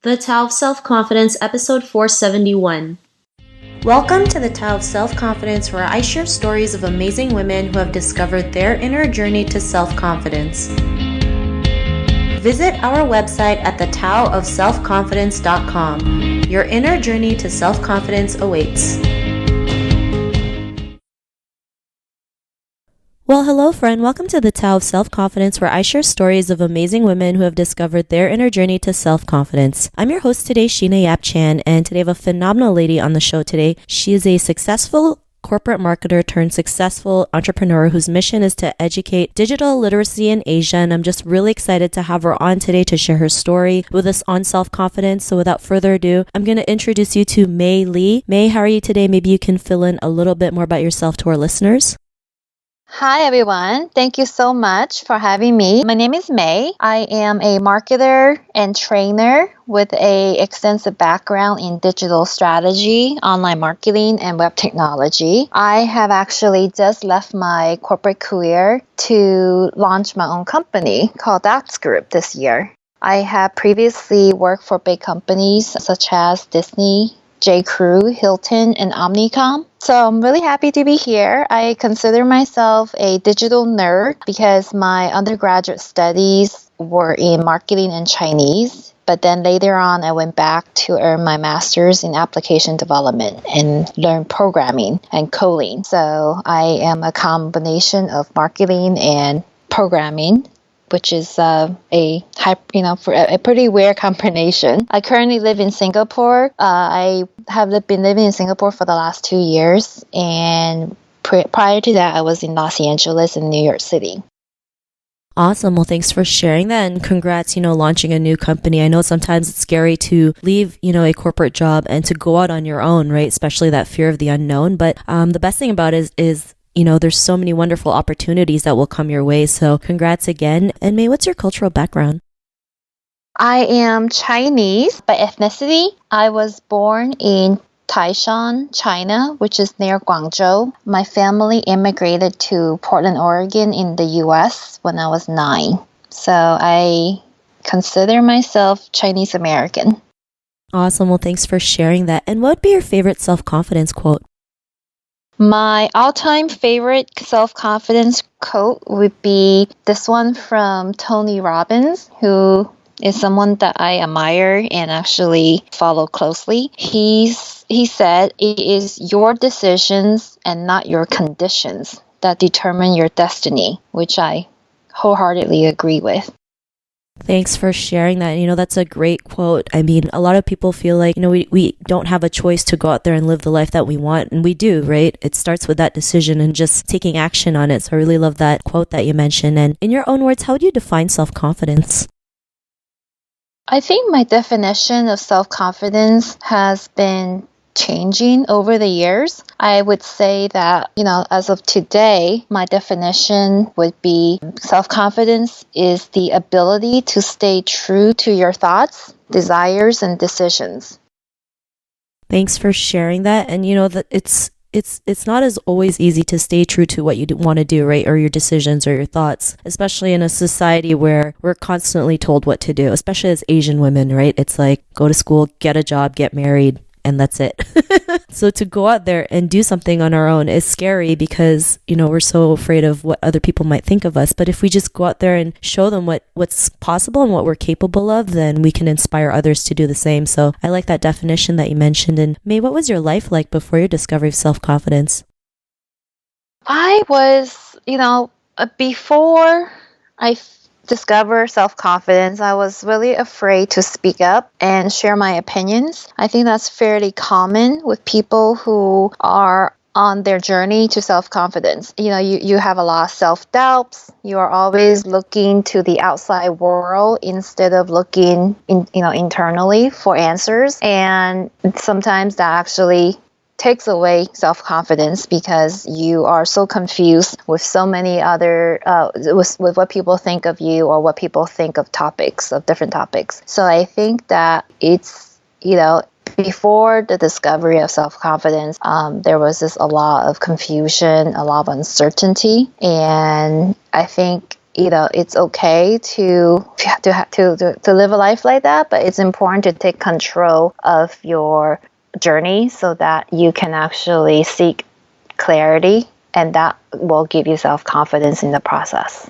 The Tao of Self-Confidence, episode 471. Welcome to the Tao of Self-Confidence, where I share stories of amazing women who have discovered their inner journey to self-confidence. Visit our website at thetaoofselfconfidence.com. Your inner journey to self-confidence awaits. Well, hello friend. Welcome to the Tao of Self-Confidence, where I share stories of amazing women who have discovered their inner journey to self-confidence. I'm your host today, Sheena Yap Chan, and today I have a phenomenal lady on the show today. She is a successful corporate marketer turned successful entrepreneur whose mission is to educate digital literacy in Asia, and I'm just really excited to have her on today to share her story with us on self-confidence. So without further ado, I'm going to introduce you to Mei Lee. Mei, how are you today? Maybe you can fill in a little bit more about yourself to our listeners. Hi, everyone. Thank you so much for having me. My name is Mei. I am a marketer and trainer with an extensive background in digital strategy, online marketing, and web technology. I have actually just left my corporate career to launch my own company called That's Group this year. I have previously worked for big companies such as Disney, J.Crew, Hilton, and Omnicom. So I'm really happy to be here. I consider myself a digital nerd because my undergraduate studies were in marketing and Chinese. But then later on, I went back to earn my master's in application development and learn programming and coding. So I am a combination of marketing and programming, which is a pretty weird combination. I currently live in Singapore. I have been living in Singapore for the last 2 years, and prior to that, I was in Los Angeles and New York City. Awesome. Well, thanks for sharing that, and congrats, launching a new company. I know sometimes it's scary to leave, a corporate job and to go out on your own, right? Especially that fear of the unknown. But the best thing about it is there's so many wonderful opportunities that will come your way. So congrats again. And Mei, what's your cultural background? I am Chinese by ethnicity. I was born in Taishan, China, which is near Guangzhou. My family immigrated to Portland, Oregon in the U.S. when I was 9. So I consider myself Chinese American. Awesome. Well, thanks for sharing that. And what would be your favorite self-confidence quote? My all-time favorite self-confidence quote would be this one from Tony Robbins, who is someone that I admire and actually follow closely. He said, "It is your decisions and not your conditions that determine your destiny," which I wholeheartedly agree with. Thanks for sharing that. That's a great quote. I mean, a lot of people feel like, we don't have a choice to go out there and live the life that we want. And we do, right? It starts with that decision and just taking action on it. So I really love that quote that you mentioned. And in your own words, how do you define self-confidence? I think my definition of self-confidence has been changing over the years. I would say that, as of today, my definition would be self-confidence is the ability to stay true to your thoughts, desires, and decisions. Thanks for sharing that. And that it's not as always easy to stay true to what you want to do, right? Or your decisions or your thoughts, especially in a society where we're constantly told what to do, especially as Asian women, right? It's like, go to school, get a job, get married, and that's it. So to go out there and do something on our own is scary because, we're so afraid of what other people might think of us. But if we just go out there and show them what's possible and what we're capable of, then we can inspire others to do the same. So I like that definition that you mentioned. And Mei, what was your life like before your discovery of self-confidence? I was, before I discover self-confidence, I was really afraid to speak up and share my opinions. I think that's fairly common with people who are on their journey to self-confidence. You have a lot of self-doubts. You are always looking to the outside world instead of looking internally for answers. And sometimes that actually takes away self-confidence because you are so confused with so many other, with what people think of you or what people think of different topics. So I think that it's, before the discovery of self-confidence, there was a lot of confusion, a lot of uncertainty. And I think it's okay to live a life like that, but it's important to take control of your journey so that you can actually seek clarity, and that will give you self-confidence in the process.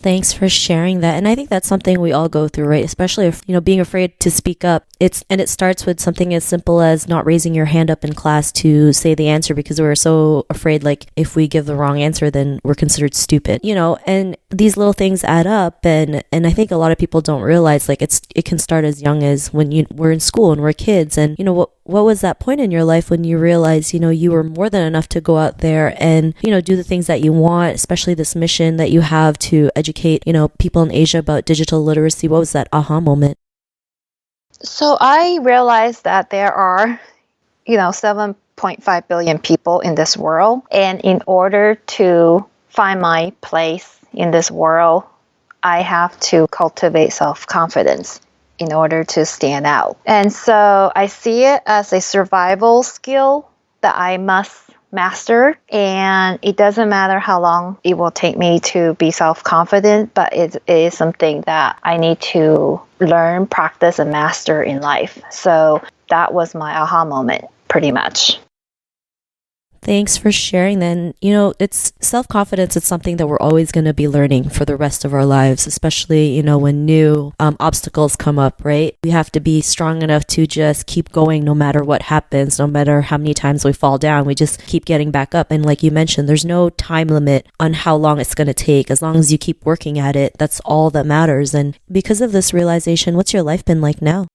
Thanks for sharing that. And I think that's something we all go through, right? Especially if, being afraid to speak up. It starts with something as simple as not raising your hand up in class to say the answer because we're so afraid, like, if we give the wrong answer, then we're considered stupid, and these little things add up. And I think a lot of people don't realize, like, it can start as young as when we're in school and we're kids. And, what was that point in your life when you realized, you were more than enough to go out there and, do the things that you want, especially this mission that you have to educate, people in Asia about digital literacy? What was that aha moment? So I realized that there are, 7.5 billion people in this world. And in order to find my place in this world, I have to cultivate self-confidence in order to stand out. And so I see it as a survival skill that I must master. And it doesn't matter how long it will take me to be self-confident, but it is something that I need to learn, practice, and master in life. So that was my aha moment, pretty much. Thanks for sharing then. It's self-confidence. It's something that we're always going to be learning for the rest of our lives, especially, when new obstacles come up, right? We have to be strong enough to just keep going no matter what happens, no matter how many times we fall down. We just keep getting back up. And like you mentioned, there's no time limit on how long it's going to take. As long as you keep working at it, that's all that matters. And because of this realization, what's your life been like now?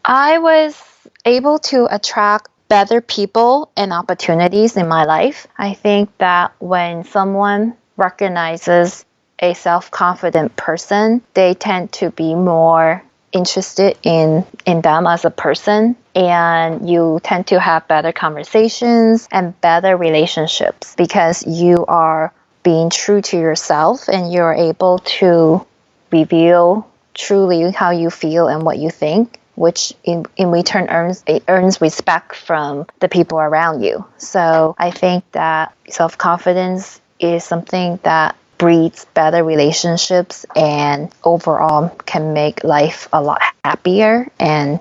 I was able to attract better people and opportunities in my life. I think that when someone recognizes a self-confident person, they tend to be more interested in them as a person, and you tend to have better conversations and better relationships because you are being true to yourself and you're able to reveal truly how you feel and what you think, which in return earns respect from the people around you. So I think that self-confidence is something that breeds better relationships and overall can make life a lot happier and,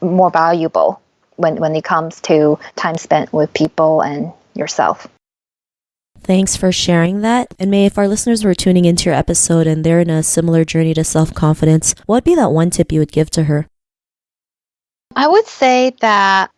more valuable when it comes to time spent with people and yourself. Thanks for sharing that. And Mei, if our listeners were tuning into your episode and they're in a similar journey to self-confidence, what would be that one tip you would give to her? I would say that,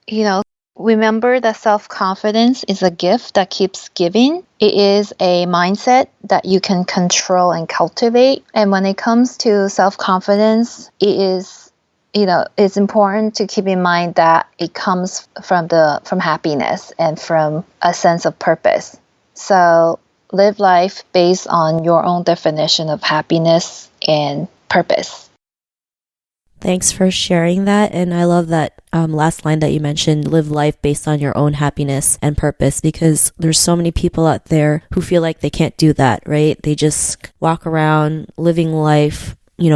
remember that self-confidence is a gift that keeps giving. It is a mindset that you can control and cultivate. And when it comes to self-confidence, it is, it's important to keep in mind that it comes from happiness and from a sense of purpose. So live life based on your own definition of happiness and purpose. Thanks for sharing that. And I love that last line that you mentioned, live life based on your own happiness and purpose, because there's so many people out there who feel like they can't do that, right? They just walk around living life,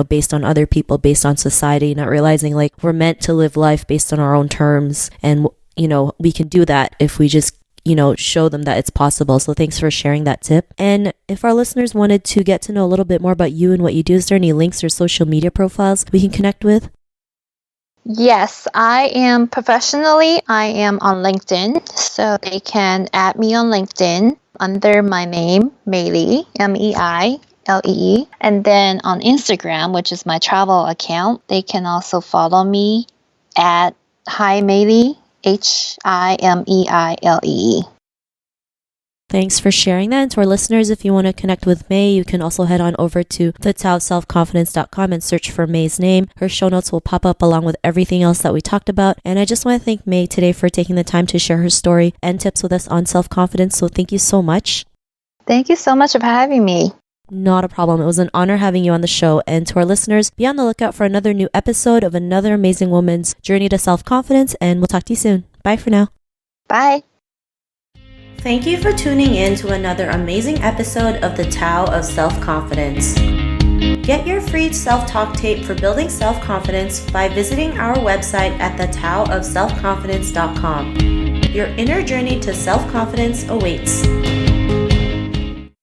based on other people, based on society, not realizing like we're meant to live life based on our own terms. And, we can do that if we just show them that it's possible. So thanks for sharing that tip. And if our listeners wanted to get to know a little bit more about you and what you do, is there any links or social media profiles we can connect with? Yes, I am on LinkedIn. So they can add me on LinkedIn under my name, Mei Lee, Meilee. And then on Instagram, which is my travel account, they can also follow me at Hi Mei Lee. Himeile. Thanks for sharing that. And to our listeners, if you want to connect with Mei, you can also head on over to thetaoselfconfidence.com and search for Mei's name. Her show notes will pop up along with everything else that we talked about. And I just want to thank Mei today for taking the time to share her story and tips with us on self-confidence. So thank you so much. Thank you so much for having me. Not a problem. It was an honor having you on the show. And to our listeners, be on the lookout for another new episode of another amazing woman's journey to self-confidence. And we'll talk to you soon. Bye for now. Bye. Thank you for tuning in to another amazing episode of the Tao of Self-Confidence. Get your free self-talk tape for building self-confidence by visiting our website at thetaoofselfconfidence.com. Your inner journey to self-confidence awaits.